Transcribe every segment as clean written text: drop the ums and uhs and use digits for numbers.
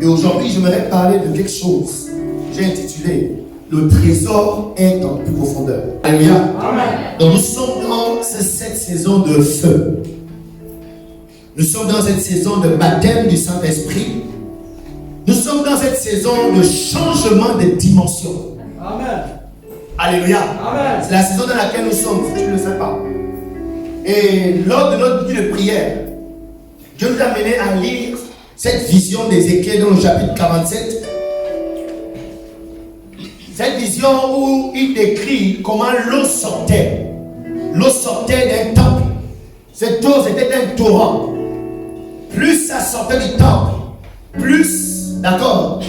aujourd'hui, j'aimerais parler de quelque chose. J'ai intitulé Le trésor est en profondeur. Alléluia. Donc nous sommes dans cette saison de feu. Nous sommes dans cette saison de baptême du Saint-Esprit. Nous sommes dans cette saison de changement de dimension. Amen. Alléluia. Amen. C'est la saison dans laquelle nous sommes, si tu ne le sais pas. Et lors de notre nuit de prière, Dieu nous a amené à lire cette vision d'Ézéchiel dans le chapitre 47. Cette vision où il décrit comment l'eau sortait. L'eau sortait d'un temple. Cette eau, c'était un torrent. Plus ça sortait du temple, plus, d'accord,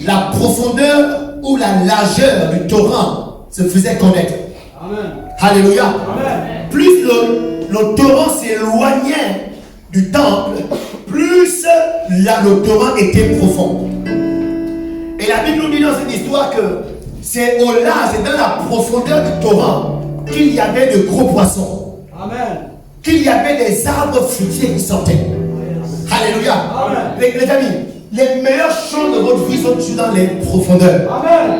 la profondeur ou la largeur du torrent se faisait connaître. Amen. Alléluia. Amen. Plus le torrent s'éloignait du temple, plus le torrent était profond. Et la Bible nous dit dans cette histoire que c'est au large, c'est dans la profondeur du torrent qu'il y avait de gros poissons. Amen. Qu'il y avait des arbres fruitiers qui sortaient. Alléluia. Amen. Les amis, les meilleures choses de votre vie sont toujours dans les profondeurs. Amen.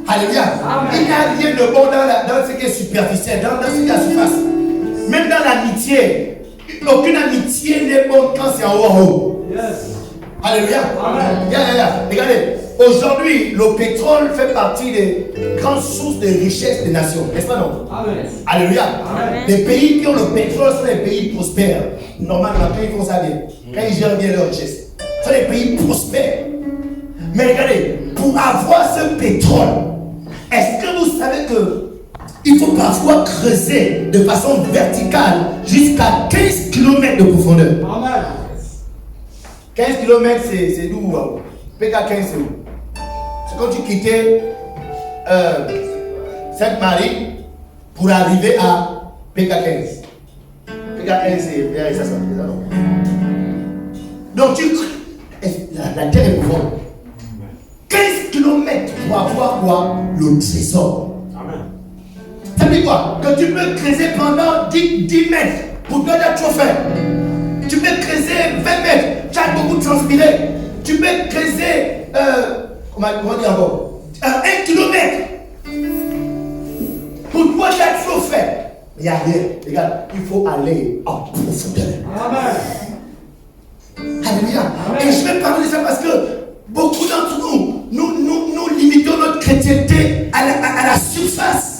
Alléluia. Amen. Il n'y a rien de bon dans ce qui est superficiel, dans ce qui est à la surface. Même dans l'amitié, aucune amitié n'est bonne quand c'est en haut en haut. Yes. Alléluia. Amen. Regardez, aujourd'hui, le pétrole fait partie des grandes sources de richesse des nations. N'est-ce pas non? Amen. Alléluia. Amen. Les pays qui ont le pétrole sont les pays prospères. Normalement, les pays font ça bien. Quand ils gèrent bien leur richesse. Ce sont les pays prospères. Mais regardez, pour avoir ce pétrole, est-ce que vous savez que il faut parfois creuser de façon verticale jusqu'à 15 km de profondeur? Amen. 15 km, c'est d'où? PK15, c'est où? C'est quand tu quittais Sainte-Marie pour arriver à PK15. PK15, c'est ça, non? Donc, la terre est profonde. 15 km pour avoir quoi? Le trésor. Amen. Ça veut dire quoi? Que tu peux creuser pendant 10 mètres pour donner un trophée. Tu peux creuser 20 mètres, tu as beaucoup transpiré. Tu peux creuser, comment dire encore? 1 kilomètre. Pour toi, tu as trop fait. Il n'y a rien. Regarde, il faut aller en profondeur. Amen. Alléluia. Et je vais parler de ça parce que beaucoup d'entre nous limitons notre chrétienté à la surface.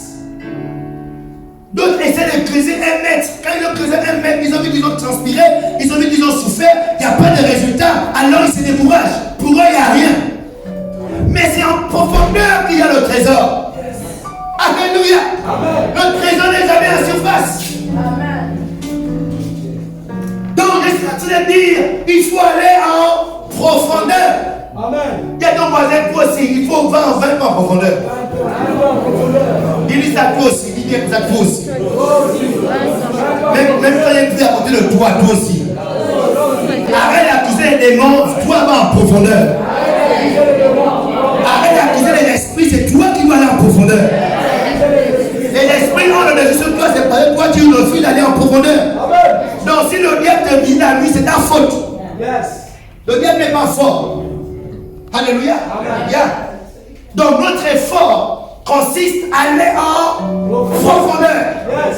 D'autres essaient de creuser 1 mètre. Quand ils ont creusé 1 mètre, ils ont vu qu'ils ont transpiré, ils ont vu qu'ils ont souffert, il n'y a pas de résultat, alors ils se découragent. Pour eux, il n'y a rien. Mais c'est en profondeur qu'il y a le trésor. Alléluia. Amen. Le trésor n'est jamais en surface. Amen. Donc, je suis en train de dire, il faut aller en profondeur. Amen. Il y a ton voisin, toi aussi, il faut 20 en profondeur. Dis-lui ça toi aussi, dis bien que ça toi aussi. Même quand il y a une fille à côté de toi, toi aussi. Arrête d'accuser les démons, toi va en profondeur. Arrête d'accuser les esprits, c'est toi qui dois aller en profondeur. Les esprits ont le dessus sur toi, c'est pas toi qui refuses d'aller en profondeur. Donc si le diable te vise la nuit, c'est ta faute. Yes. Le diable n'est pas fort. Alléluia. Amen. Yeah. Donc notre effort consiste à aller en profondeur. Yes.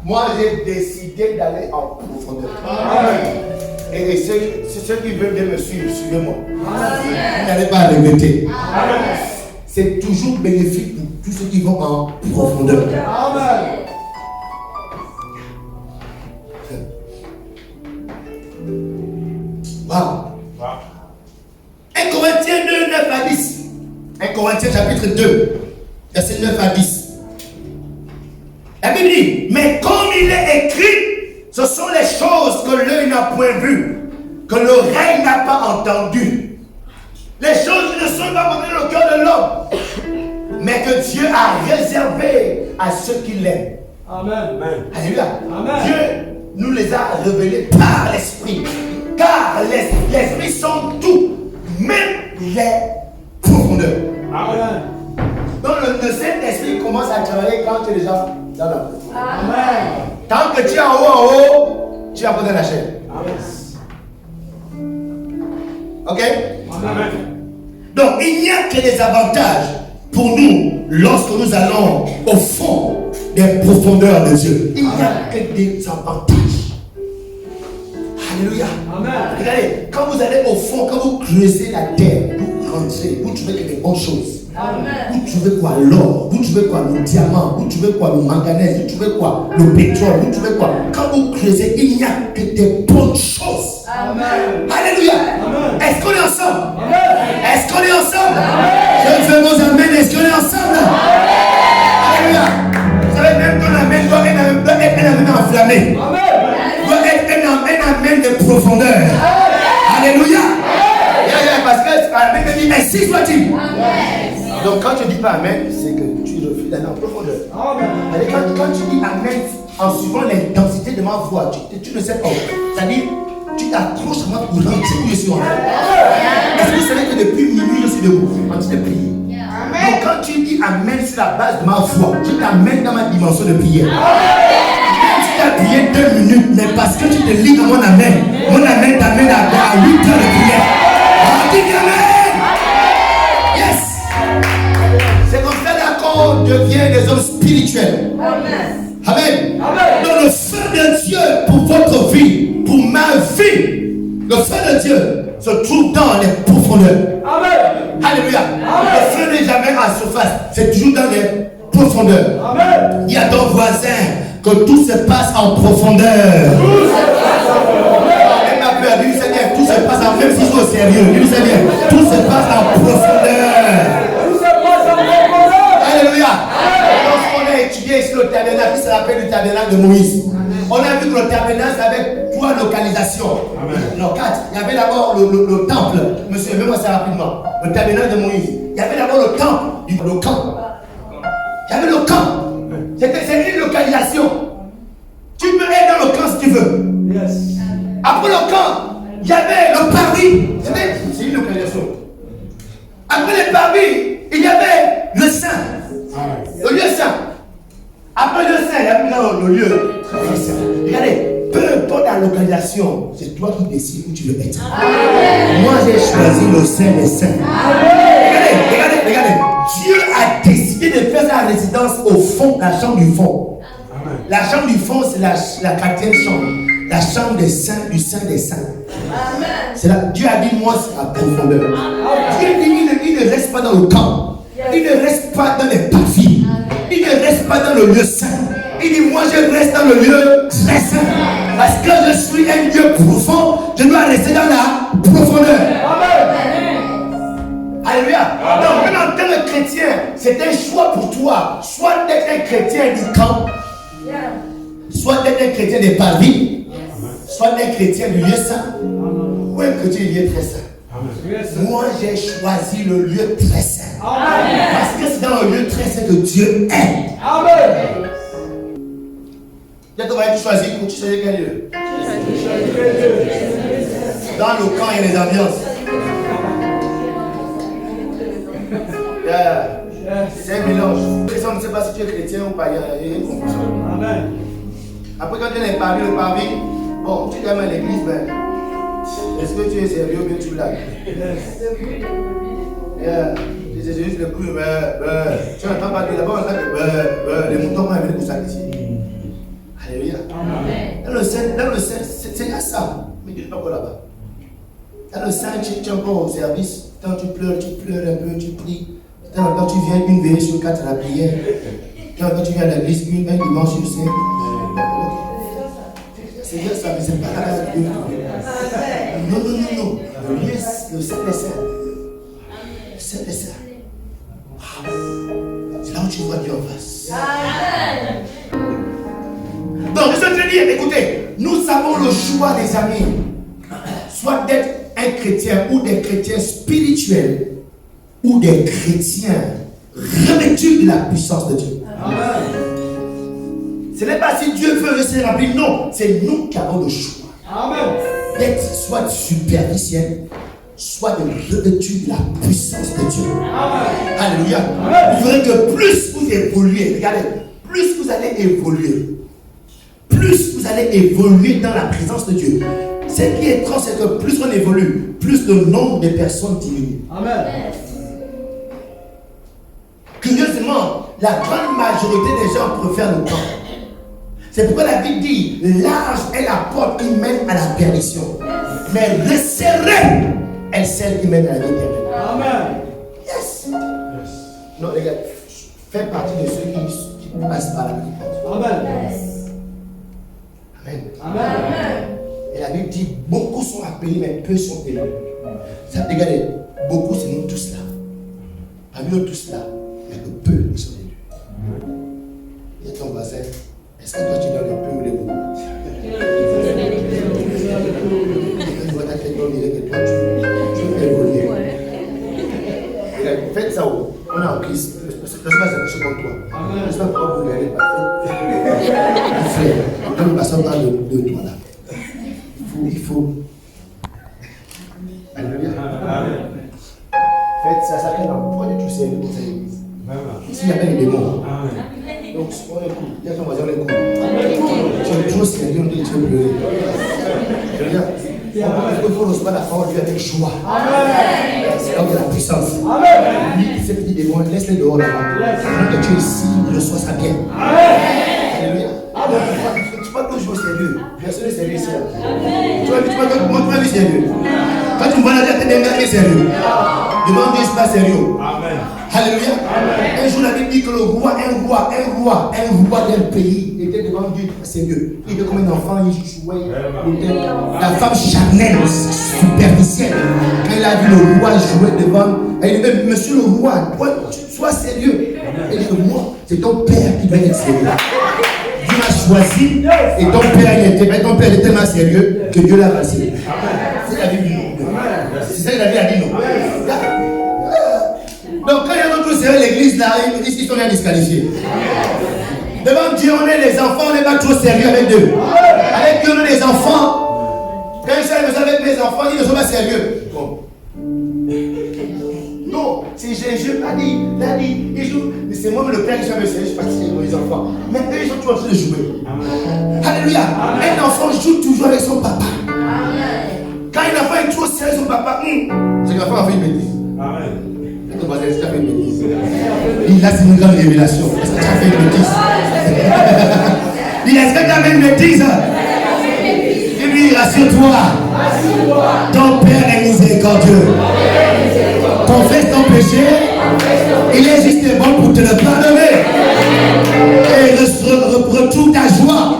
Moi j'ai décidé d'aller en profondeur. Amen. Et ceux qui veulent bien me suivre, suivez-moi. Vous n'allez pas regretter. Amen. C'est toujours bénéfique pour tous ceux qui vont en profondeur. Amen. Wow. 1 Corinthiens 2, 9 à 10. 1 Corinthiens chapitre 2, verset 9 à 10. La Bible dit, mais comme il est écrit, ce sont les choses que l'œil n'a point vues, que l'oreille n'a pas entendues. Les choses qui ne sont pas montées dans le cœur de l'homme, mais que Dieu a réservé à ceux qui l'aiment. Amen. Alléluia. Amen. Dieu nous les a révélés par l'Esprit. Car l'Esprit sont tout, même les profondeurs. Amen. Donc le Saint-Esprit commence à travailler quand tu es déjà dans la profondeur. Amen. Tant que tu es en haut, tu as besoin de la chair. Ok? Amen. Donc, il n'y a que des avantages pour nous lorsque nous allons au fond des profondeurs de Dieu. Il n'y a que des avantages. Alléluia. Amen. Regardez, quand vous allez au fond, quand vous creusez la terre, vous rentrez, vous trouvez que des bonnes choses. Vous trouvez quoi? L'or, vous trouvez quoi? Le diamant, vous trouvez quoi? Le manganèse, vous trouvez quoi? Le pétrole, vous trouvez quoi? Quand vous creusez, il n'y a que des bonnes choses. Amen. Alléluia. Amen. Est-ce qu'on est ensemble? Amen. Est-ce qu'on est ensemble? Je veux vos amens. Est-ce qu'on est ensemble? Alléluia. Vous savez, même ton amen doit être un amen enflammé. Doit être un amen de profondeur. Alléluia. Parce que amen me dit, ainsi soit-il. Donc quand tu ne dis pas amen, c'est que tu refuses d'aller en profondeur. Quand tu dis amen en suivant l'intensité de ma voix, tu ne sais pas. C'est-à-dire, tu t'accroches à moi pour rentrer où je suis en train. Est-ce que vous savez que depuis minuit je suis debout en train de prier? Donc quand tu dis amen sur la base de ma foi, tu t'amènes dans ma dimension de prière. Même si tu as prié 2 minutes, mais parce que tu te lis dans mon amen t'amène à 8 heures de prière. Dis amen. Yes. C'est comme ça là qu'on devient des hommes spirituels. Amen. Donc le feu de Dieu pour votre vie, pour ma vie, le feu de Dieu se trouve dans les profondeurs. Amen. Alléluia. Le feu n'est jamais à la surface, c'est toujours dans les profondeurs. Amen. Dis à ton voisin que tout se passe en profondeur. Elle m'a perdu, c'est bien, tout se passe en, même si c'est au sérieux, c'est bien, tout se passe en profondeur. Tout se passe en profondeur. Alléluia. Lorsqu'on a étudié ici le tabernacle, qui se rappelle du tabernacle de Moïse, on a vu que le tabernacle avait 3 localisations. Non, 4. Il y avait d'abord le temple. Monsieur, aimez-moi ça rapidement. Le tabernacle de Moïse. Il y avait d'abord le temple, le camp. Il y avait le camp. C'est une localisation. Tu peux être dans le camp si tu veux. Yes. Après le camp, il y avait le parvis. C'est une localisation. Après le parvis, il y avait le saint. Le lieu saint. Après le saint, il y avait le lieu très saint. Regardez, peu importe la localisation, c'est toi qui décides où tu veux être. Moi, j'ai choisi le saint des saints. Regardez. Dieu a décidé de faire sa résidence au fond, la chambre du fond. La chambre du fond, c'est la 4e chambre. La chambre des saints, du saint des saints. C'est là, Dieu a dit, moi, c'est la profondeur. Dieu dit, il ne reste pas dans le camp. Il ne reste pas dans les parvis. Il ne reste pas dans le lieu saint. Il dit, moi, je reste dans le lieu très saint. Parce que je suis un lieu profond, je dois rester dans la profondeur. Alléluia. Donc, même en tant que chrétien, c'est un choix pour toi. Soit d'être un chrétien du camp, soit d'être un chrétien des parvis, soit d'être un chrétien du lieu saint, ou un chrétien du lieu très saint. Moi, j'ai choisi le lieu très saint. Parce que c'est dans le lieu très saint que Dieu est. Amen. Tu choisis où tu choisis quel lieu? Dans le camp, il y a des ambiances. C'est un mélange. On ne sait pas si tu es chrétien ou païen. Il y a une confusion. Amen. Après, quand tu es parmi le parvis, bon, tu aimes à l'église, mais est-ce que tu es sérieux ou bien tu blagues? C'est juste le coup, tu n'entends pas de là-bas, on entend que les moutons vont venir pour ça ici. Alléluia. Dans le sein, c'est là ça. Mais tu n'es pas encore là-bas. Dans le sein, tu es encore au service. Quand tu pleures un peu, tu pries. Quand tu viens une veillée sur 4 à la prière. Quand tu viens à l'église, un dimanche sur 5. C'est bien ça, mais c'est pas là. Non. Le Saint des Saints. Le Saint des Saints. C'est là où tu vois Dieu en face. Donc, je suis en train de dire, écoutez, nous avons le choix des amis. Soit d'être un chrétien ou des chrétiens spirituels ou des chrétiens revêtus de la puissance de Dieu. Ce n'est pas si Dieu veut se remplir, non, c'est nous qui avons le choix. D'être soit superficiel, soit de revêtus de la puissance de Dieu. Alléluia. Vous verrez que plus vous évoluez, regardez, plus vous allez évoluer dans la présence de Dieu, Ce qui est étrange, c'est que plus on évolue, plus le nombre de personnes diminue. Amen. Curieusement, la grande majorité des gens préfèrent le temps. C'est pourquoi la Bible dit, large est la porte qui mène à la perdition. Mais resserrée est celle qui mène à la vie éternelle. Amen. Yes. Non, les gars, faites partie de ceux qui passent par la petite porte. Amen. Amen. Amen. Et la Bible dit, beaucoup sont appelés, mais peu sont élus. Ça, regardez, beaucoup, c'est nous tous là. Parmi nous tous là, il n'y a que peu qui sont élus. Il y a ton voisin. Est-ce que toi tu donnes les peu ou les beaucoup? Tu vois ta tête donner que toi tu veux évoluer. Faites ça, on est en crise. Laisse-moi s'approcher contre toi. Laisse-moi pouvoir vous regarder parfait. Frère, quand nous passons dans le toi là, il faut. Alléluia. Faites ça, ça fait pourquoi tu es sérieux pour cette église? Ici, il y a des démons. Donc, on est cool. Il y a ton voisin, on est cool. Tu es trop sérieux, on dit tu veux pleurer. Alléluia. Il faut recevoir la parole de Dieu avec joie. C'est là où il y a la puissance. Lui, ces petits démons, laisse-les dehors là-bas. Quand que tu es ici, reçois ça bien. Alléluia. Tu parles toujours sérieux. Personne n'est sérieux ici. Tu m'as vu sérieux. Quand tu me vois là, tu es un gars qui est sérieux. Devant Dieu, je suis pas sérieux. Alléluia. Un jour, la Bible dit que le roi d'un pays était devant Dieu sérieux. Il était comme un enfant, il jouait. La femme charnelle, superficielle. Quand il a vu le roi jouer devant, il dit, monsieur le roi, sois sérieux. Il dit, moi, c'est ton père qui doit être sérieux. Dieu m'a choisi et ton père était tellement sérieux que Dieu l'a passé. C'est la Bible. C'est ça que la Bible a dit non. Donc quand il y a d'autres sérieux, l'église là, ici ils sont bien disqualifiés. Devant Dieu, on est les enfants, on n'est pas trop sérieux avec Dieu. Avec Dieu, on est les enfants. Quand je suis avec mes enfants, ils ne sont pas sérieux. Bon. Non, c'est Jésus a dit, c'est moi le père qui suis avec sérieux, je suis parti avec les enfants. Mais eux, ils sont toujours en train de jouer. Alléluia. Un enfant joue toujours avec son papa. Quand un enfant est trop sérieux avec son papa, c'est que l'enfant a fait une bêtise. Amen. Est-ce que tu as fait une bêtise? Il a une grande révélation. Est-ce que tu as fait une bêtise? Est-ce que tu as fait une bêtise? Il dit, rassure-toi. Ton Père est miséricordieux. Confesse ton péché. Il est juste bon pour te le pardonner. Et retrouve ta joie.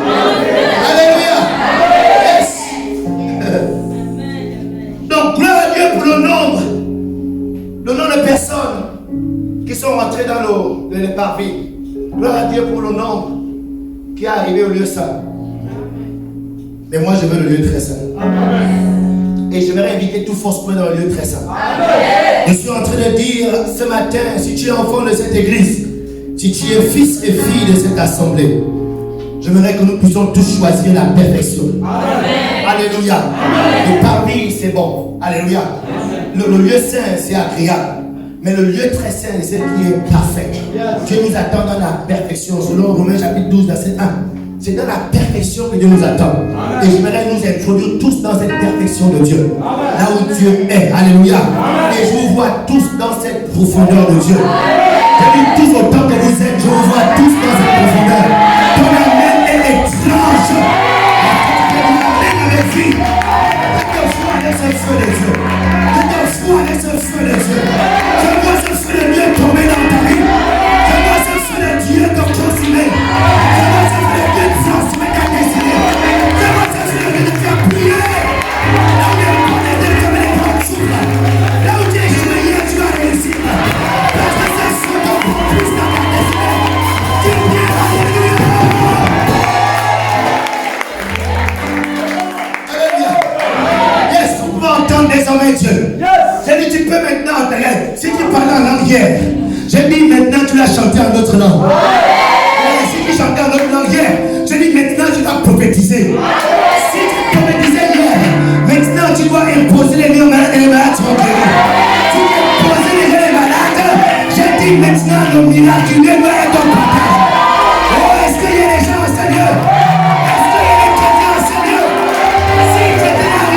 Alléluia. Yes. Donc, gloire à Dieu pour le nombre de personnes qui sont rentrées dans les parvis. Gloire à Dieu pour le nombre qui est arrivé au lieu saint. Mais moi, je veux le lieu très saint. Et je vais inviter tout force point dans le lieu très saint. Je suis en train de dire ce matin, si tu es enfant de cette église, si tu es fils et fille de cette assemblée, j'aimerais que nous puissions tous choisir la perfection. Alléluia. Le parvis, c'est bon. Alléluia. Le lieu saint, c'est agréable. Mais le lieu très saint, c'est ce qui est parfait. Dieu nous attend dans la perfection. Selon Romains chapitre 12, verset 1. C'est dans la perfection que Dieu nous attend. Et j'aimerais nous introduire tous dans cette perfection de Dieu. Là où Dieu est. Alléluia. Et je vous vois tous dans cette profondeur de Dieu. Je dis tous autant que vous êtes, je vous vois tous dans cette profondeur. Ton amen est étrange. Avec vie. Je te vois avec ce feu de Dieu. Je te vois avec ce feu de Dieu. Je vois ce feu de Dieu tomber dans ta vie. Je vois ce feu de Dieu te consumer. Je vois ce feu de Dieu transmettre ta destinée. Je vois ce feu de Dieu te faire prier. Là où il y a le bonheur de Dieu, mais les grands souffles. Là où tu es échoué, tu vas réussir. Parce que ce feu te propulse dans ta destinée. Tu dis alléluia. Entendre désormais Dieu. J'ai dit, tu peux maintenant entendre. Si tu parles en langue hier, j'ai dit maintenant tu l'as chanté en d'autres langues. Si tu chantais en d'autres langues hier, j'ai dit maintenant tu dois prophétiser. Si tu prophétisais hier, maintenant tu dois imposer les liens aux malades et les malades seront guéris. Si tu imposais les liens aux malades, j'ai dit maintenant le miraculeux doit être ton partage. Oh, est-ce qu'il y a des gens au Seigneur? Est-ce qu'il y a des chrétiens au Seigneur? Si tu étais là,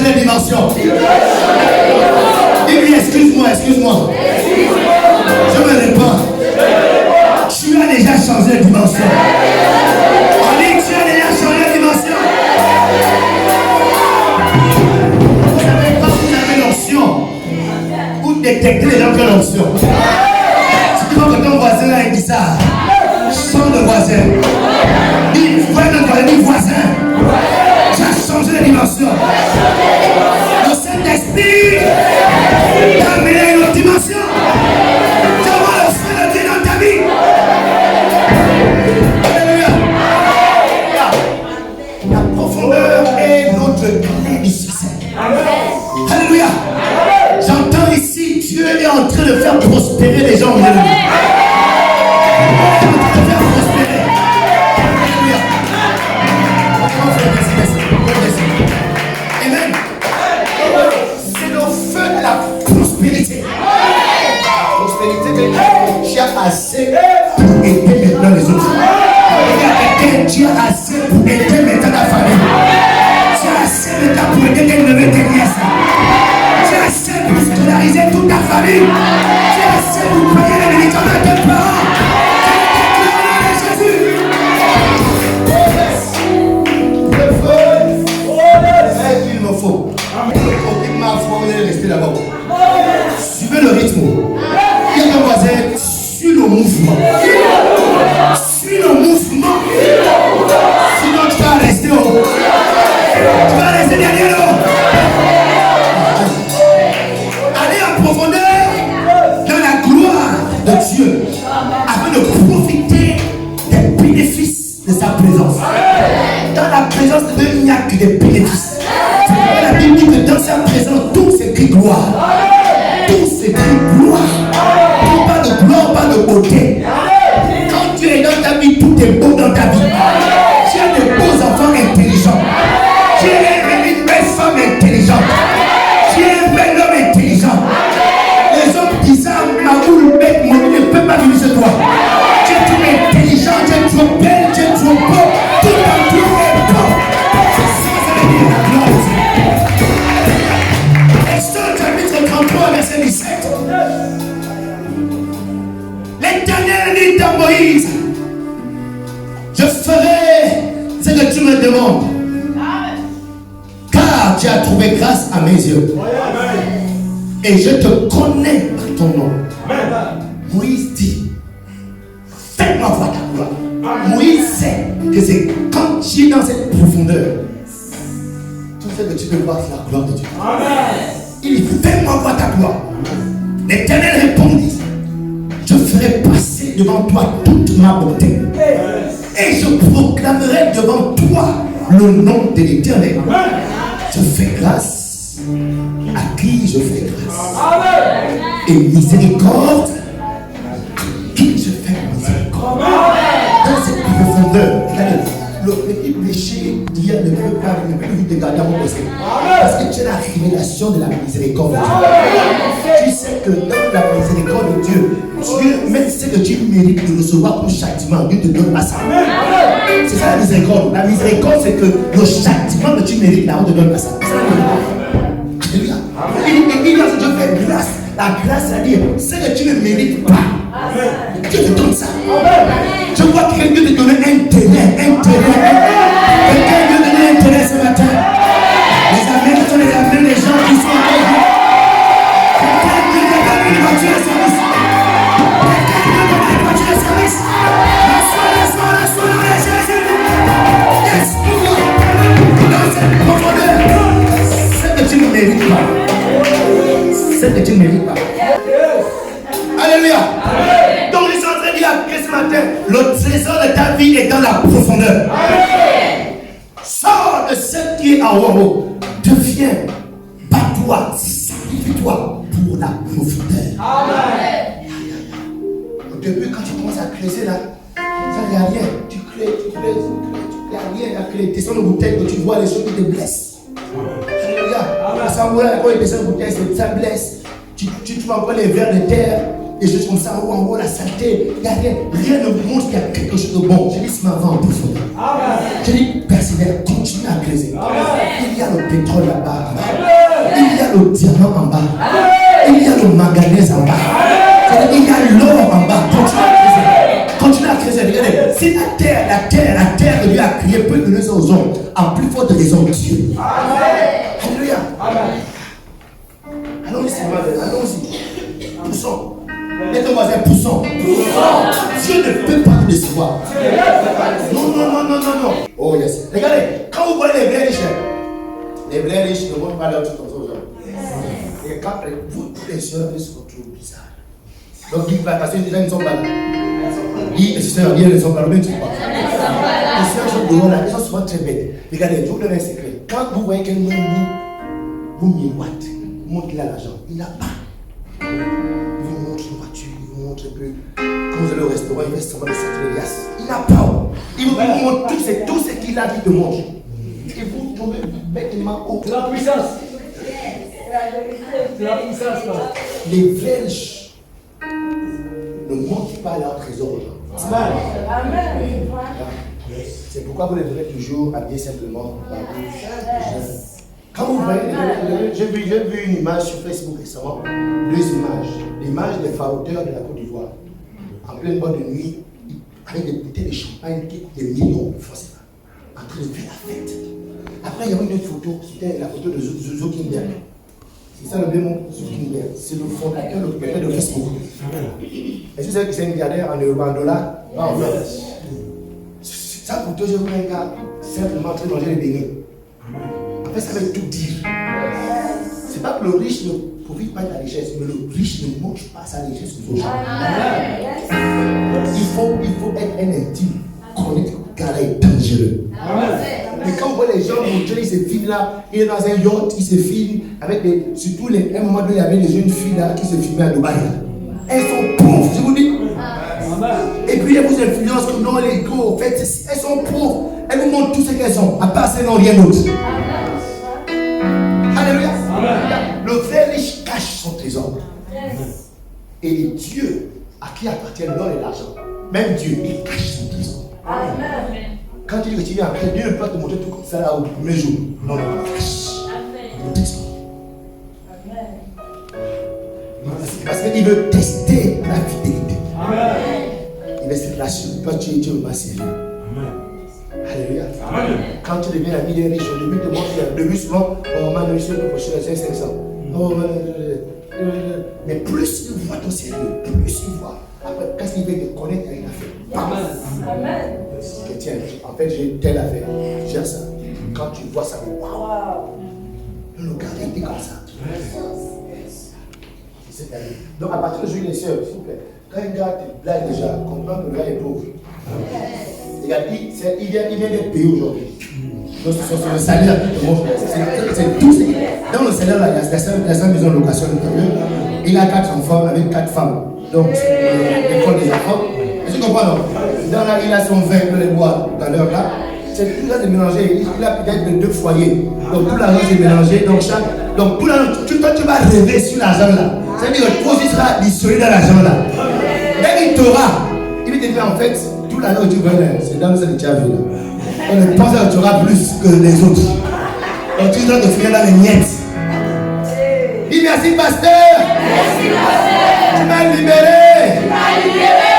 les dimensions. Dis-lui, excuse-moi. Je me réponds. Tu as déjà changé de dimension. On dit que tu as déjà changé de dimension. Vous savez, quand vous avez l'onction, vous détectez les gens qui ont l'onction. Si tu vois que ton voisin là, il dit ça, change de voisin. Dis voisin. Tu as changé de dimension. Le Saint-Esprit t'a amené à une autre dimension. Tu vas voir le feu de Dieu dans ta vie. Alléluia. La profondeur est notre clé du succès. Alléluia. J'entends ici, Dieu est en train de faire prospérer les gens. Alléluia. Amen. C'est le feu de la prospérité. La prospérité, tu as assez pour aider maintenant les autres. Tu as assez pour aider maintenant ta famille. Tu as assez maintenant pour aider tes neveux, tes nièces. Tu as assez pour scolariser toute ta famille. Tu as assez pour payer les médicaments de tes parents. Il me faut. Il m'a formé rester là-bas. Suivez le rythme. Il y a ton voisin, suis le mouvement. Suis le mouvement. Sinon tu vas rester haut. Tu vas rester derrière l'eau. Allez en profondeur dans la gloire de Dieu afin de profiter des bénéfices de sa présence. Dans la présence de Dieu, il n'y a que des bénéfices. La Bible dit que dans sa présence, tout s'écrit gloire. Tout s'écrit gloire. Tout pas de gloire, pas de beauté. Quand tu es dans ta vie, tout est beau dans ta vie. Tu as de beaux enfants intelligents. Tu es une belle femme intelligente. Tu es un bel homme intelligent. Les hommes disent ça, ma boule bête, mon ne peut pas vivre sur toi. Tu es trop intelligent, tu es trop belle, tu es trop beau. Tout en tout est beau. C'est ça, ça veut dire la gloire de Dieu. Exode chapitre 33, verset 17. L'Éternel dit à Moïse, je ferai ce que tu me demandes, car tu as trouvé grâce à mes yeux. Et je te connais par ton nom. Moïse dit, fais-moi voir ta gloire. Moïse sait que c'est quand tu es dans cette profondeur, tout ce que tu peux voir, c'est la gloire de Dieu. Il dit, fais-moi voir ta gloire. L'Éternel répondit, je ferai passer devant toi toute ma bonté. Et je proclamerai devant toi le nom de l'Éternel. Je fais grâce à qui je fais grâce. Et miséricorde à qui je fais miséricorde. Dans cette profondeur, regardez, le petit péché d'hier ne peut pas te garder à mon procès. Parce que tu as la révélation de la miséricorde de Dieu. Tu sais que dans la miséricorde de Dieu, même ce que tu mérites de recevoir pour châtiment, Dieu te donne pas ça. C'est ça la miséricorde. La miséricorde, c'est que le châtiment que tu mérites, là, on te donne pas ça. C'est ça la miséricorde. Alléluia. Il dit, Dieu fait grâce. La grâce, c'est-à-dire, ce que tu ne mérites pas, Dieu te donne ça. Je vois que Dieu te donne un terrain. Quelqu'un Dieu te donne un terrain ce matin. Les amens sont les amens des gens qui sont avec vous. Quelqu'un Dieu te donne une voiture de service. Quelqu'un Dieu te donne une voiture de service. Laisse-moi, Jésus. Laisse-moi. Dans cette profondeur, ce que tu ne mérites pas. Ce que tu ne mérites pas. Alléluia. Donc ils sont en train de dire ce matin, le trésor de ta vie est dans la profondeur. Sors de ce qui est en haut. Deviens, bats-toi, sacrifie-toi pour la profondeur. Amen. Au début, quand tu commences à creuser là, ça n'y a rien. Tu crées, il n'y a rien à créer. Descends de bouteille que tu vois les choses qui te blessent. Alléluia. Ça, quand il descend de bouteille, ça blesse. Tu trouves encore les vers de terre. des choses comme ça, ou en haut la saleté, il n'y a rien. Rien ne montre qu'il y a quelque chose de bon. Je dis ce matin en profondeur. Je dis persévère, continue à creuser. Il y a le pétrole là-bas. Il y a le diamant en bas. Il y a le manganèse en bas. Il y a l'or en bas. Continue à creuser. Regardez, si la terre que Dieu a créée peut donner ça aux hommes, en plus forte raison Dieu. Alléluia. Allons-y, allons-y. Poussons. Et ton voisin, poussons. Dieu ne peut pas nous décevoir. Non. Oh yes. Regardez, quand vous voyez les vrais riches ne montrent pas leur truc comme ça aux gens. Et quand vous, les soeurs, ils se retrouvent bizarres. Donc, parce que déjà, ils ne sont pas là. Les soeurs, ils ne sont pas là. Les soeurs sont dehors là, ils sont souvent très bêtes. Regardez, je vous donne un secret. Quand vous voyez quelqu'un vous miroite, montre qu'il a l'argent, il n'a pas. Il vous montre une voiture, il vous montre un peu. Quand vous allez au restaurant, il va seulement de sortir les liasses. Il n'a pas. Il vous montre tout ce qu'il a dit de manger. Et vous tombez bêtement haut. C'est la puissance. C'est la puissance là. Les vrais riches ne montrent pas leur trésor aux gens. Amen. C'est pourquoi vous devrez toujours habiller simplement. Quand vous voyez, j'ai vu une image sur Facebook récemment, 2 images. L'image des fauteurs de la Côte d'Ivoire, en pleine boîte de nuit, avec des bouteilles de champagne, des millions de francs CFA, en train de faire la fête. Après, il y avait une autre photo, c'était la photo de Zuckerberg. C'est ça le bien mot, Zuckerberg. C'est le fondateur, le propriétaire de Facebook. Est-ce que vous savez que c'est un milliardaire en euros, en dollars? Non, en fait. Sa photo, j'ai vu un gars simplement en train de manger les beignets. En fait, ça veut tout dire. C'est pas que le riche ne profite pas de la richesse, mais le riche ne mange pas sa richesse aux gens. Il faut être un intime, connaître que le gars est dangereux. Mais quand on voit les gens montrer, ils se filment là, il est dans un yacht, il se filme avec des. Surtout, à un moment donné, il y avait des jeunes filles là qui se filmaient à Dubaï. Elles sont pauvres, je vous dis. Et puis elles vous influencent que non, les gros, en fait, elles sont pauvres. Elles vous montrent tout ce qu'elles ont. À part ça, elles n'ont rien d'autre. Alléluia. Le vrai riche cache son trésor. Et les dieux à qui appartient l'or et l'argent, même Dieu, il cache son trésor. Quand tu dis que tu viens après, Dieu ne peut pas te montrer tout comme ça là au premier jour. Non, il cache le trésor. Parce qu'il veut tester la fidélité. Il veut se rassurer. Toi, tu es le sérieux. Alléluia. Quand tu deviens l'ami des riches, au début, tu te montres, au début, souvent, on m'a réussi à prochain 500. Mais plus il voit ton sérieux, plus il voit. Après, quand il veut te connaître, il a fait. Amen. Tiens, en fait, j'ai telle affaire. Gère ça. Quand tu vois ça, waouh. Le gars était comme ça. Donc, à partir de aujourd'hui, les sœurs, s'il vous plaît, quand un gars te blague déjà, comprends que le gars est pauvre. Regarde, il vient d'être payé aujourd'hui. Donc, c'est le salaire. C'est tout. Dans le salaire, là, il y a sa maison de location. Il a 4 enfants avec 4 femmes. Donc, l'école des enfants. Est-ce que tu comprends, non? Dans là, il a son vin, il peut les boire tout à l'heure là. C'est tout ça de mélanger. Il a peut-être 2 foyers. Donc, tout l'argent est mélangé. Donc, tout l'argent, toi, tu vas rêver sur l'argent là. C'est-à-dire que toi aussi, tu seras additionné dans l'argent là. Dès qu'il t'aura, il va te dire en fait, tout l'argent que tu veux, c'est dans ce que tu as vu là. On ne pense que tu auras plus que les autres. Donc, tu dois te finir dans les miettes. Dis merci, pasteur. Merci, pasteur. Tu m'as libéré. Tu m'as libéré.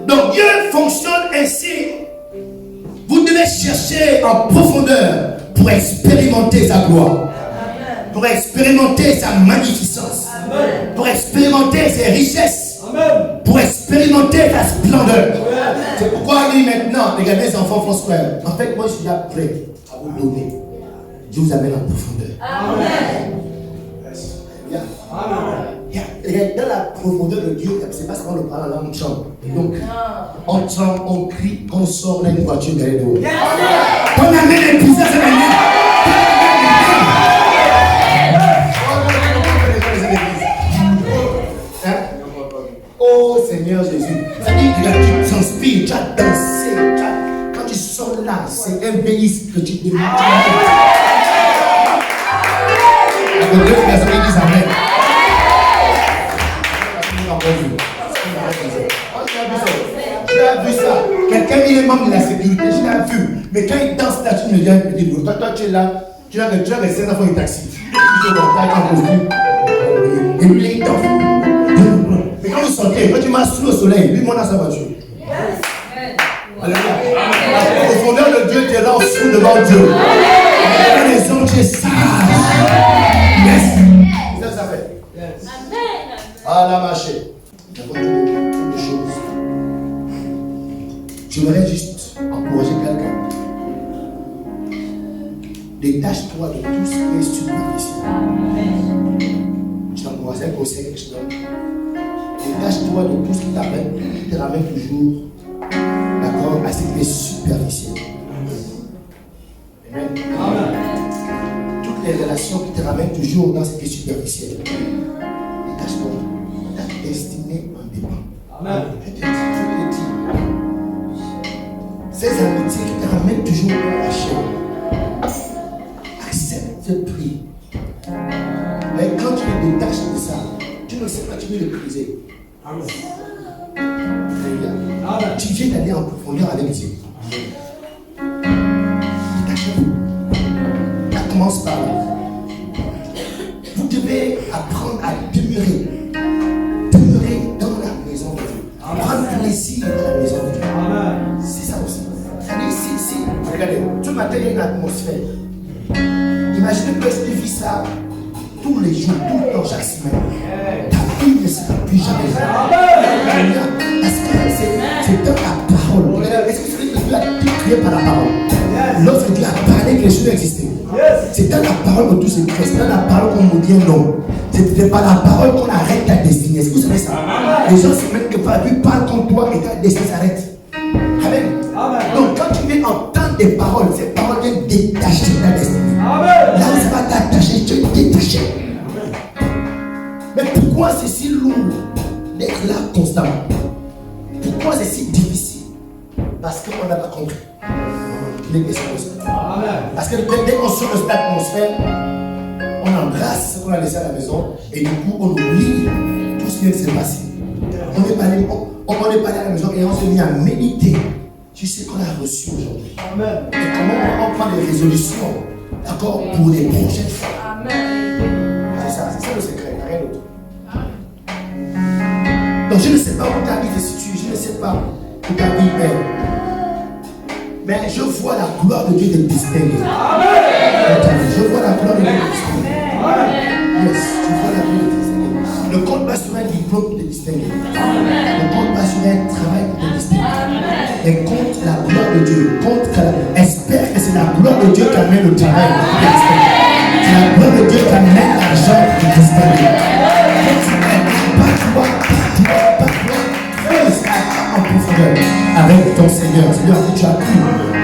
Donc, Dieu fonctionne ainsi. Vous devez chercher en profondeur pour expérimenter sa gloire, pour expérimenter sa magnificence, pour expérimenter ses richesses, pour expérimenter sa splendeur. C'est pourquoi il dit maintenant, regardez les enfants François. En fait, moi je suis là prêt à vous donner. Dieu vous amène en profondeur. Amen. Dans la profondeur de Dieu, c'est pas seulement le parler là, on chante. Donc, on chante, on crie, on sort dans une voiture derrière nous. On amène les puissances à la Oh Seigneur Jésus. Ça dit que tu transpires, tu as dansé. Quand tu sors là, c'est un pays que tu demandes. que deux personnes qui disent Amen. J'ai vu ça. Quelqu'un il est membre de la sécurité, je l'ai vu. Mais quand il danse là, tu me dis, toi tu es là, tu as les 5 enfants de taxi. Et lui il danse. Mais quand vous sortez, quand tu marches sous le soleil, lui monte dans sa voiture. Alléluia. Au fondeur de Dieu, tu es là en dessous devant Dieu. Les hommes, tu es sage. Yes. C'est ça que ça fait. Amen. Ah, la marché. D'abord, deux choses. J'aimerais juste encourager quelqu'un. Détache-toi de tout ce qui est superficiel. Je t'encourage un conseil que je donne. Détache-toi de tout ce qui te ramène toujours, d'accord, à ce qui est superficiel. Amen. Amen. Toutes les relations qui te ramènent toujours dans ce qui est superficiel. Détache-toi. Ta destinée en dépend. Amen. Je te dis. Ces amitiés qui te ramènent toujours à la chair. Accepte ce prix. Mais quand tu te détaches de ça, tu ne sais pas, tu veux le briser. Amen. Amen. Tu viens d'aller en profondeur avec Dieu. Détachez-vous. Ça commence par là. Vous devez apprendre à demeurer. Demeurer dans la maison de Dieu. Prendre plaisir dans la maison de Dieu. Amen. C'est ça aussi. Si, regardez, ce matin il y a une atmosphère. Imaginez que tu vis ça tous les jours, tout le temps, chaque semaine. Ta vie ne sera plus jamais là. Parce que c'est dans la parole. Est-ce que c'est que Dieu a tout créé par la parole? Lorsque Dieu a parlé que les choses existaient, c'est dans la parole que tout se crée. C'est dans la parole qu'on nous dit non. C'est par la parole qu'on arrête ta destinée. Est-ce que vous savez ça? Les gens se mettent que Dieu parle contre toi et ta destinée s'arrête. Amen. Donc quand tu viens entendre des paroles, ces paroles viennent détacher ta destinée. Là où ça va t'attacher, tu es détaché. Mais pourquoi c'est si lourd d'être là constamment? Pourquoi c'est si difficile? Parce qu'on n'a pas compris. Les questions comme ça. Parce que dès qu'on sort de cette atmosphère, on embrasse ce qu'on a laissé à la maison et du coup on oublie tout ce qui s'est passé. On est pas allé à la maison et on s'est mis à méditer. Tu sais qu'on a reçu aujourd'hui. Amen. Et comment on prend des résolutions, d'accord, pour les prochaines fois. Amen. C'est ça le secret, rien d'autre. Donc je ne sais pas où ta vie se situe, je ne sais pas où ta vie est. Mais je vois la gloire de Dieu te distinguer. Amen. Je vois la gloire de Dieu te distinguer. Amen. Yes, je vois la gloire de Dieu te distinguer. Ne compte pas sur un diplôme pour te distinguer. Ne compte pas sur un travail pour te distinguer. Mais compte la gloire de Dieu. Espère que c'est la gloire de Dieu qui amène le travail pour te distinguer. C'est la gloire de Dieu qui amène l'argent pour te distinguer. Pas toi. En profondeur avec ton Seigneur. Seigneur, tu as cru.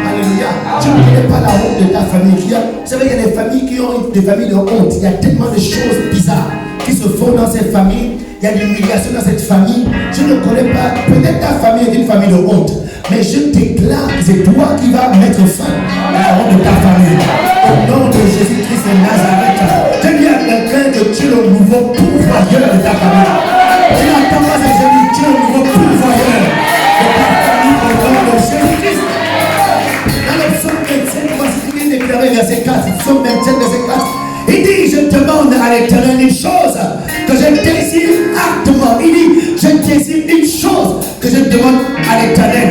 Alléluia. Tu ne connais pas la honte de ta famille. Vous savez, il y a des familles qui ont des familles de honte. Il y a tellement de choses bizarres qui se font dans cette famille. Il y a de l'humiliation dans cette famille. Je ne connais pas. Peut-être ta famille est une famille de honte. Mais je déclare que c'est toi qui vas mettre fin à la honte de ta famille. Au nom de Jésus-Christ de Nazareth. Je dis à quelqu'un que tu es le nouveau pourvoyeur de ta famille. Tu n'attends pas ces amis. Tu es le nouveau pourvoyeur de ta famille au nom de Jésus-Christ. Dans le psaume 27, voici ce qu'il est déclaré, verset 4. Psaume 27, verset 4. Il dit, je demande à l'Éternel une chose que je désire ardemment. Il dit, je désire une chose que je demande à l'Éternel.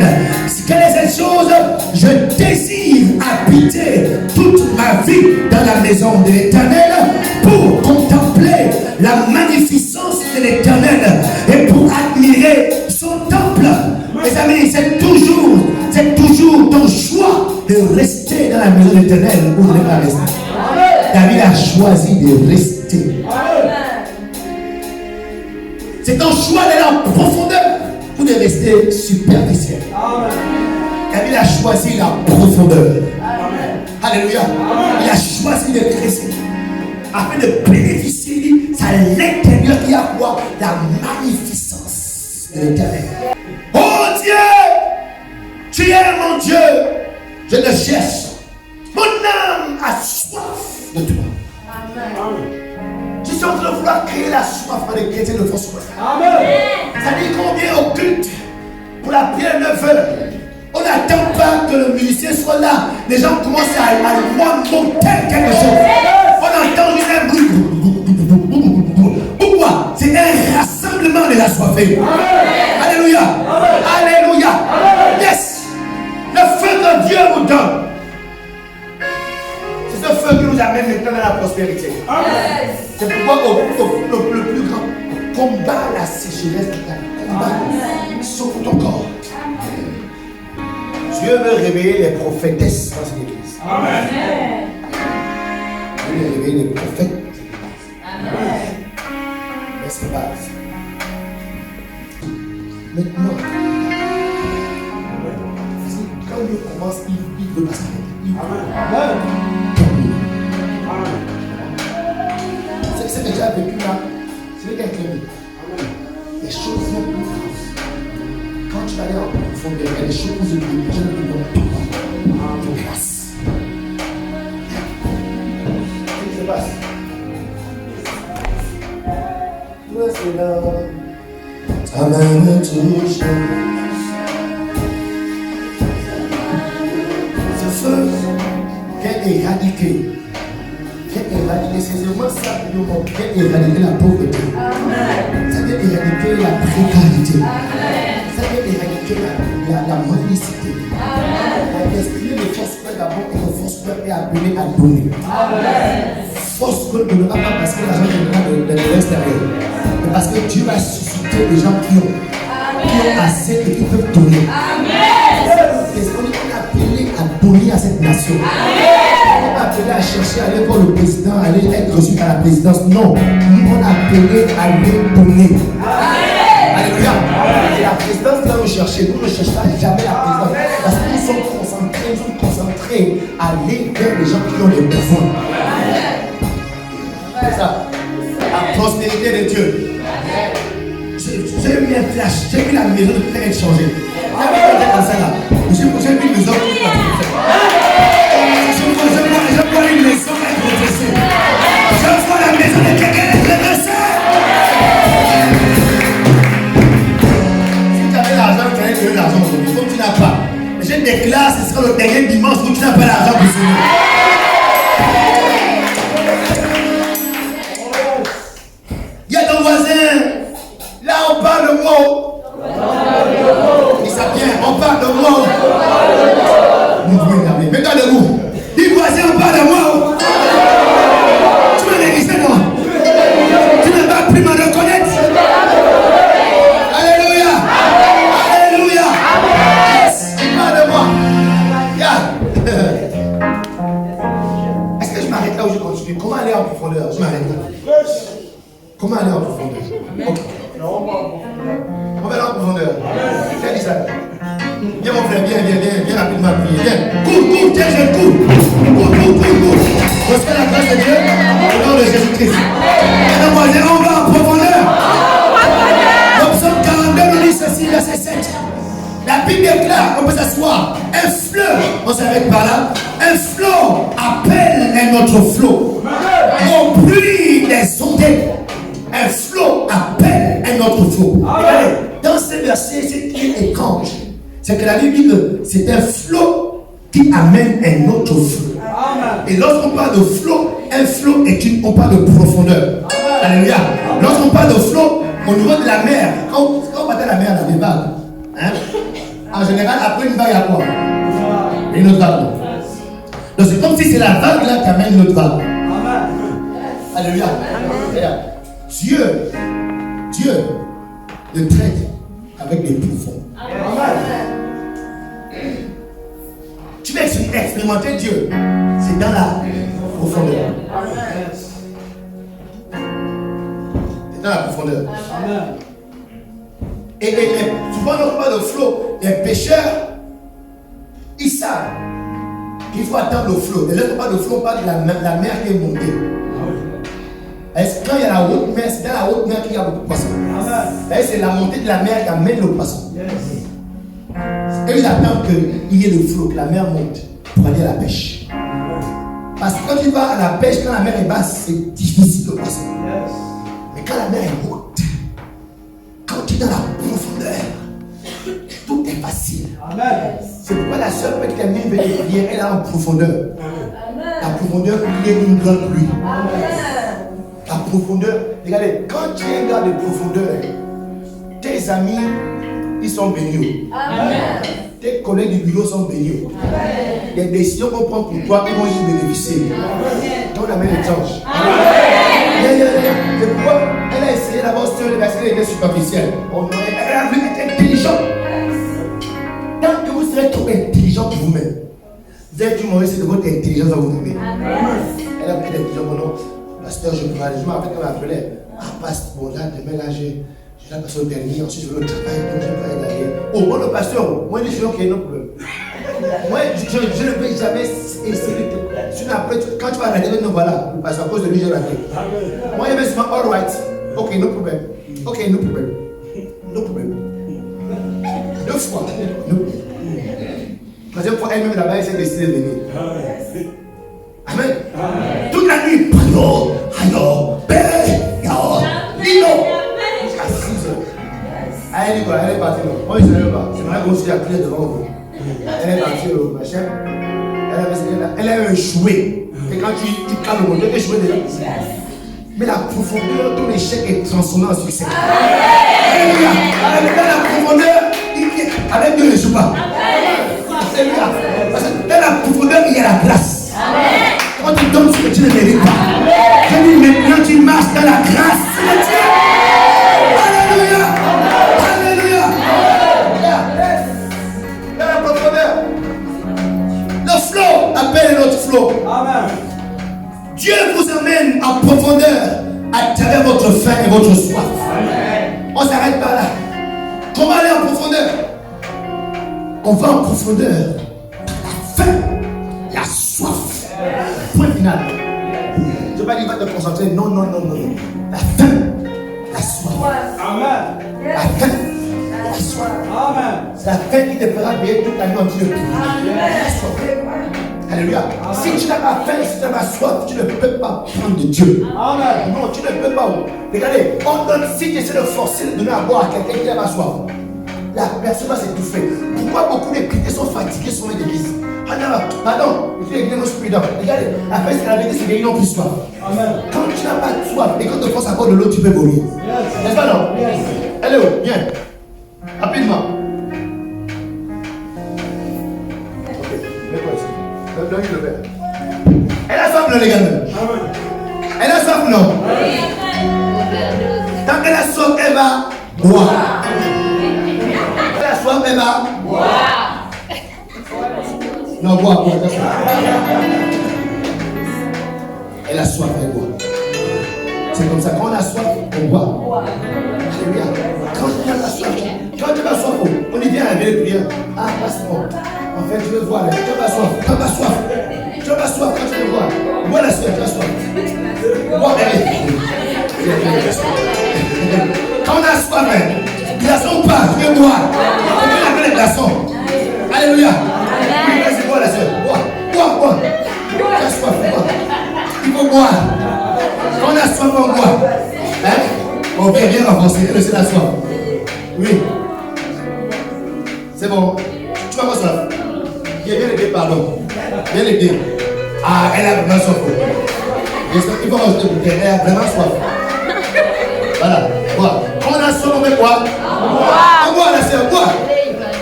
Quelle est cette chose? Je désire habiter toute ma vie dans la maison de l'Éternel pour contempler la magnificence de l'Éternel et pour admirer son temple. Mes amis, c'est toujours ton choix de rester dans la maison de l'Éternel ou de ne pas rester. David a choisi de rester. C'est ton choix d'aller en profondeur ou de rester superficiel. David a choisi la profondeur. Alléluia. Il a choisi de rester afin de bénéficier. C'est à l'intérieur qu'il y a quoi? La magnificence de l'Éternel. Oh Dieu, tu es mon Dieu. Je te cherche. Mon âme a soif de toi. Amen. sont en train de vouloir créer la soif dans les chrétiens de fausse soif. Amen. Ça dit qu'on vient au culte pour la prière 9 heures. On n'attend pas que le musicien soit là. Les gens commencent à monter quelque chose. On entend juste un bruit. Pourquoi? C'est un rassemblement des assoiffés. Alléluia. Alléluia. Yes. Le feu que Dieu vous donne. C'est ce feu qui nous amène maintenant dans la prospérité. C'est pourquoi le plus grand combat la sécheresse de ta vie. Sauve ton corps. Dieu veut réveiller les prophétesses dans cette église. Amen. Dieu veut réveiller les prophètes. Amen. Mais c'est pas ça. Maintenant, quand Dieu commence, il veut pas s'arrêter. Amen. C'est ce que tu as vécu là. C'est quelqu'un d'autre. Les choses sont plus graves. Quand tu vas aller en profondeur, il y a des choses que les gens ne vont pas de grâce. Qu'est-ce qui se passe? Toi, c'est là. Ta main me touche. Ce feu vient éradiquer. Vient éradiquer, c'est vraiment ça que nous avons. Vient éradiquer la pauvreté. Ça vient éradiquer la précarité. Ça vient éradiquer la mendicité. La destinée de force d'abord et de force est appelée à donner. Force ne donnera pas parce que l'argent viendra de l'extérieur, mais parce que Dieu va susciter des gens qui ont assez et qui peuvent donner. Parce qu'on est appelé à donner à cette nation. On n'est pas appelé à chercher à aller voir le président, à aller être reçu à la présidence. Non, nous on est appelé à aller donner. Alléluia. C'est la présidence qui va nous chercher. Nous ne cherchons jamais la présidence. Parce que nous sommes concentrés à aller vers les gens qui ont les besoins. C'est ça. La prospérité de Dieu. J'ai vu un flash. J'ai vu la maison de Pierre changer. J'ai vu une maison qui va je vois une maison être redressée. Je vois la maison de quelqu'un être redressée. Si tu avais l'argent, tu allais donner l'argent aujourd'hui. Comme tu n'as pas. Mais je déclare, ce sera le dernier dimanche où tu n'as pas l'argent pour soutenir. Il y a ton voisin. Là, on parle de moi. Et ça vient, on parle de moi. Nous pouvons regarder. Mets-toi debout. Dis voisin, on parle de moi. Tu m'as négligé, moi. Tu n'as pas pu me reconnaître. Alléluia. Alléluia. Yes, il parle de moi. Regarde. Est-ce que je m'arrête là ou je continue? Comment aller en profondeur? Je m'arrête là. Comment aller en profondeur? Okay. On va aller en profondeur. Viens, dis ça. Viens, mon frère, viens rapidement prier. Viens. Cours, tiens, je cours. Cours. Reçois la grâce de Dieu au nom de Jésus-Christ. Mesdames, voisins, on va en profondeur. Le psaume 42 nous dit ceci, verset 7. La Bible est claire, on peut s'asseoir. Un fleuve, on s'arrête par là. Un flot appelle un autre flot. Au bruit des ondées. Un flot appelle un autre flot. Regardez, dans ce verset, c'est qui est étrange. C'est que la Bible dit que c'est un flot qui amène un autre flot. Et lorsqu'on parle de flot, un flot on parle de profondeur. Alléluia. Lorsqu'on parle de flot, au niveau de la mer, quand on parle de la mer, il y a des vagues. Hein? En général, après une vague, il y a quoi? Une autre vague. Donc c'est comme si c'est la vague là qui amène une autre vague. Alléluia. Dieu le traite avec des profonds. Tu vas expérimenter Dieu, c'est dans la profondeur. C'est dans la profondeur. Et souvent, on parle de flot. Les pêcheurs, ils savent qu'il faut attendre le flot. Et là, on parle de flot, on parle de la mer qui est montée. Quand il y a la haute mer, c'est dans la haute mer qu'il y a beaucoup de poissons. C'est la montée de la mer qui amène le poisson. Et ils attendent qu'il y ait le flot, que la mer monte pour aller à la pêche. Parce que quand tu vas à la pêche, quand la mer est basse, c'est difficile de passer. Mais quand la mer est haute, quand tu es dans la profondeur, tout est facile. Amen. C'est pourquoi la seule qui a mis une prière, elle est en profondeur. La profondeur, il y a une grande pluie. La profondeur, regardez, quand tu es dans de profondeur, tes amis, ils sont bénis. Tes collègues du bureau sont bénis. Les décisions qu'on prend pour toi, ils vont juste bénéficier. Quand on amène les anges. C'est pourquoi elle a essayé d'abord sur les versets, elle était superficielle. Elle a voulu être intelligente. Tant que vous serez trop intelligent pour vous-même, vous avez dû manger de votre intelligence à vous-même. Elle a pris l'intelligence, mon nom. Pasteur, je me rappelle qu'elle m'appelait. Ah, pasteur, bon, là, demain, là, j'ai la passion au dernier, ensuite je vais au travail, donc je vais aller. Oh, bon, le pasteur, moi, je suis ok, non problème. Moi, je ne vais jamais essayer de te. Sinon, après, quand tu vas arrêter, non, voilà, parce qu'à cause de lui, j'ai raté. Moi, je vais se dire, all right, ok, no problem. Ok, no problem. No problem. 2 fois, no problem. Troisième fois, elle-même là-bas, elle s'est décidée de venir. Amen. Toute la nuit, Pano, Ayo, Père, Yao, Lino. Jusqu'à 6 heures. Elle dit quoi? Elle est partie. Moi, je ne savais pas. C'est vrai qu'on s'est appelé devant vous. Elle est partie au machin. Elle a échoué. Et quand tu calmes le monde, tu as échoué déjà. Mais la profondeur, ton échec est transformé en succès. Alléluia. Dans la profondeur, avec Dieu ne joue pas. Alléluia. Parce que dans la profondeur, il y a la grâce. Quand tu donnes ce que tu ne mérites pas. Je dis maintenant, tu marches dans la grâce de Dieu. Alléluia. Alléluia. Dans la profondeur. Le flot appelle notre flot. Amen. Dieu vous amène en profondeur à travers votre faim et votre soif. Amen. On s'arrête pas là. Comment aller en profondeur? On va en profondeur. La faim, la soif. Point final. Je ne vais pas dire va te concentrer. Non, non, non, non. La faim, la soif. Amen. La faim, la soif. Amen. C'est la faim qui te fera payer toute la nuit en Dieu. La soif. Alléluia. Si tu n'as pas faim, si tu n'as pas soif, tu ne peux pas prendre de Dieu. Amen. Non, tu ne peux pas. Regardez, on donne, si tu essaies de forcer de donner à boire à quelqu'un qui n'a pas soif, la personne va s'étouffer. Pourquoi beaucoup de chrétiens sont fatigués sur l'église? Ah non, pardon, les gens sont prudents. Regardez, la vérité, c'est qu'ils n'ont plus soif. Amen. Quand tu n'as pas de soif et qu'on te force à boire de l'eau, tu peux vomir. N'est-ce pas non? Allez, viens. Rapidement. Mets-toi ici. Donne-lui le verre. Elle a soif, non, les gars? Elle a soif, non? Tant qu'elle a soif, elle va boire. Elle a soif, elle va boire. Non, boire. Elle a soif, elle boit. C'est comme ça, quand on a soif, on boit. Alléluia. Quand tu as la soif, on y vient avec les prières. Ah, passe-moi. En fait, je veux voir. Tu as pas soif. Tu as pas soif. Tu as pas soif quand tu veux voir. Bois la soif, tu as soif. Bois, allez. Quand on a soif, glaçon ou pas, tu veux boire. On peut l'appeler glaçon. Alléluia. Vas-y, bois la soif. Bois. Tu as soif, bois. Il faut boire. Quand on a soif, on boit. On vient bien avancer, c'est la soif. Oui. C'est bon. Tu vas voir ça. Viens l'aider, pardon. Viens l'aider. Ah, elle a vraiment soif. Il faut rajouter pour qu'elle a vraiment soif. Voilà. Bois. Quand on a soif, on fait quoi? On boit la soif. Bois.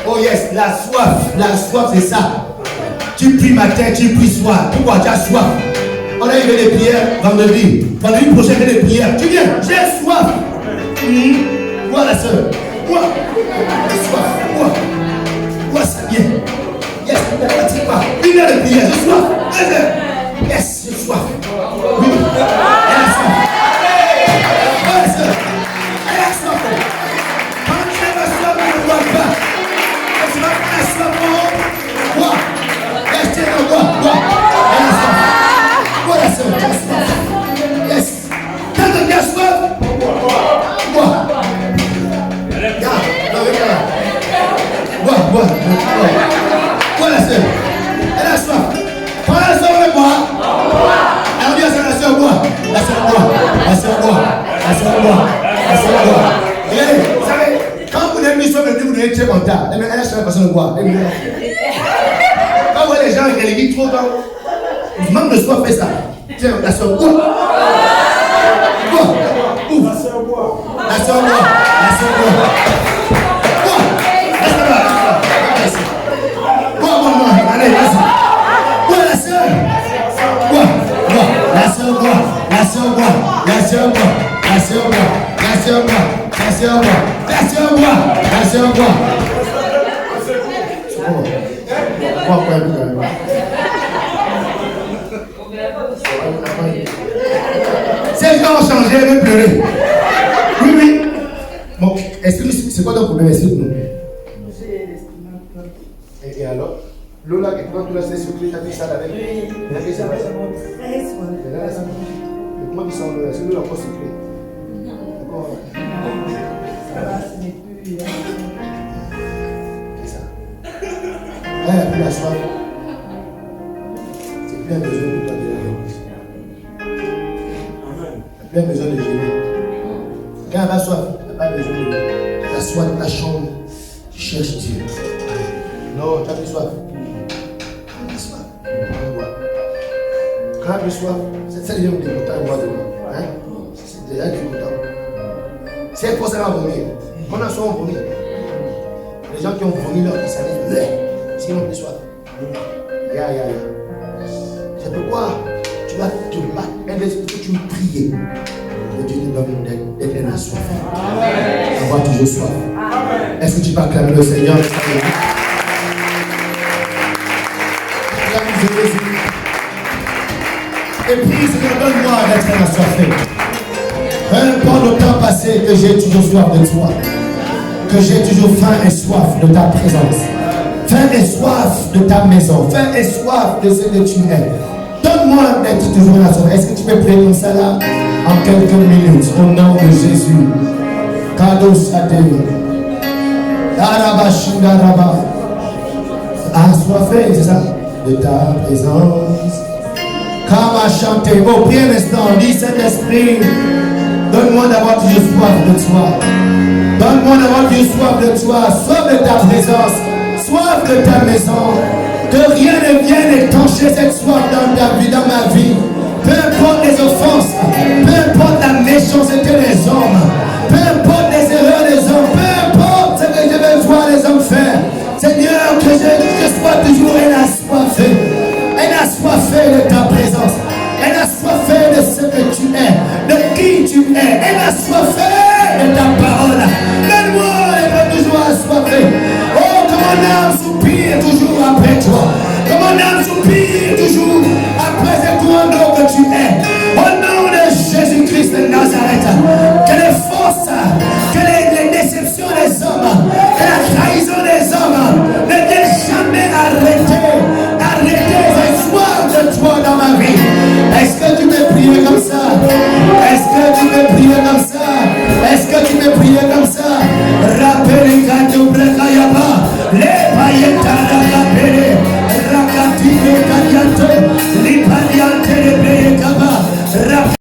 Oh yes, la soif. La soif, c'est ça. Tu pries matin, tu pries soir. Pourquoi tu as soif? On a eu des prières vendredi. Vendredi prochain, il y a des prières. Tu viens, j'ai soif. Bois la soeur. Bois. J'ai soif. Bois. Bois ça bien. Yes, ne fatigue pas. 1 heure de prière, j'ai soif. 2 heures. Yes, j'ai soif. Oui. Elle a soif. Bois la soeur. Elle a soif. Quand tu n'as pas soif, tu ne bois pas. Quand tu n'as pas la soif, bois. Yes, tiens, bois. Elle a soif. Bois la soeur. Elle a soif. Yes. Quand tu as soif, bois. Bois la soeur. Elle a soif. Quand elle a soif, on boit. boit. Quand vous voyez les gens relégués trop dans. Même le soir fait ça. Tiens, la soeur boit. Bois. Où? La soeur boit. La soeur boit. La soeur boit. Bois. Laisse-la là. Bois, bois, bois. Allez, vas-y. Bois, la soeur. Bois. Bois. La soeur boit. La soeur boit. La soeur boit. La soeur boit. La soeur boit. La soeur boit. La soeur boit. La soeur boit. Bois, bois, bois. Ces gens ont changé, ils veulent pleurer. Oui, oui. Bon, c'est quoi ton problème? Explique-nous. Et alors? L'eau là, quand tu l'as laissé circuler, tu as fait ça avec? Oui. Comment tu sens l'eau? Est-ce que l'eau n'a pas circulé? Ça va, ce n'est plus. C'est ça. Là, il n'y a plus la soif. C'est plus un besoin de toi de la langue. Il n'y a plus besoin de gêner. Quand elle a soif, elle n'a pas besoin de t'asseoir dans ta chambre. Tu cherches Dieu. Non, tu as plus soif. Tu as soif. Quand elle a plus soif, c'est ça qui vient me dégoûter à moi de moi. Hein? C'est déjà dégoûtant. C'est forcément vomir. On a souvent vomi. Les gens qui ont vomi leur qui s'allèvent, sinon plus soif. C'est pourquoi tu vas te battre. Et que tu veux prier. Que Dieu te donne d'être un soif. Avoir toujours soif. Est-ce que tu vas acclamer le Seigneur? Et puis, Seigneur, donne-moi d'être un assoiffé. Peu importe le temps passé, que j'ai toujours soif de toi. Que j'ai toujours faim et soif de ta présence. Faim et soif de ta maison. Faim et soif de ce que tu es. Donne-moi d'être toujours là. Est-ce que tu peux prier comme ça là? En quelques minutes, au nom de Jésus. Kados Adé. Arabashindaraba. Assoiffé, c'est ça? De ta présence. Comme à chanter. Bon, prie un instant. Dis Saint-Esprit. Donne-moi d'avoir toujours soif de toi. Donne-moi d'avoir toujours soif de toi. Soif de ta présence. Soif de ta maison. Que rien ne vienne étancher cette soif dans ta vie, dans ma vie. Peu importe les offenses. Peu importe la méchanceté des hommes. Peu importe les erreurs des hommes. Peu importe ce que je vais voir les hommes faire. Seigneur, que je sois toujours un assoiffé. Un assoiffé de ta présence. Un assoiffé de ce que tu es. De qui tu es. Un assoiffé de ta parole. Donne-moi d'être toujours assoiffé. Oh, que mon âme soupire toujours après toi. Que mon âme soupire toujours après cette grande eau que tu es.